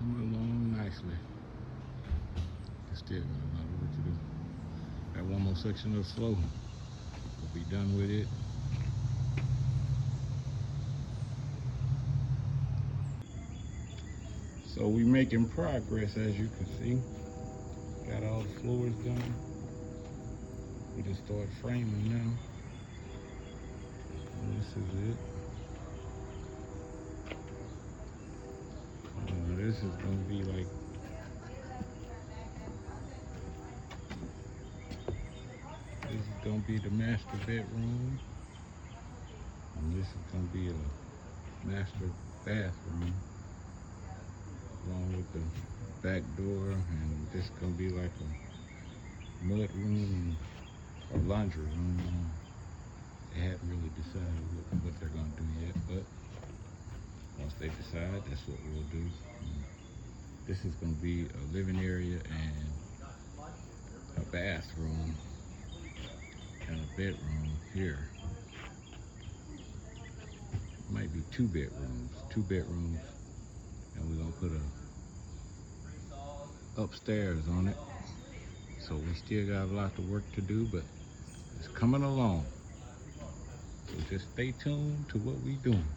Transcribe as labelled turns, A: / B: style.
A: coming along nicely. It's still got a lot of work to do. Got one more section of the floor. We'll be done with it. So we making progress, as you can see. Got all the floors done. We just start framing now. And this is it. This is gonna be like gonna be the master bedroom, and this is gonna be a master bathroom along with the back door, and this is gonna be like a mud room or laundry room. They haven't really decided what they're gonna do yet, but once they decide, that's what we'll do. This is gonna be a living area and a bathroom and a bedroom here. Might be two bedrooms, and we're gonna put a upstairs on it. So we still got a lot of work to do, but it's coming along. So just stay tuned to what we doing.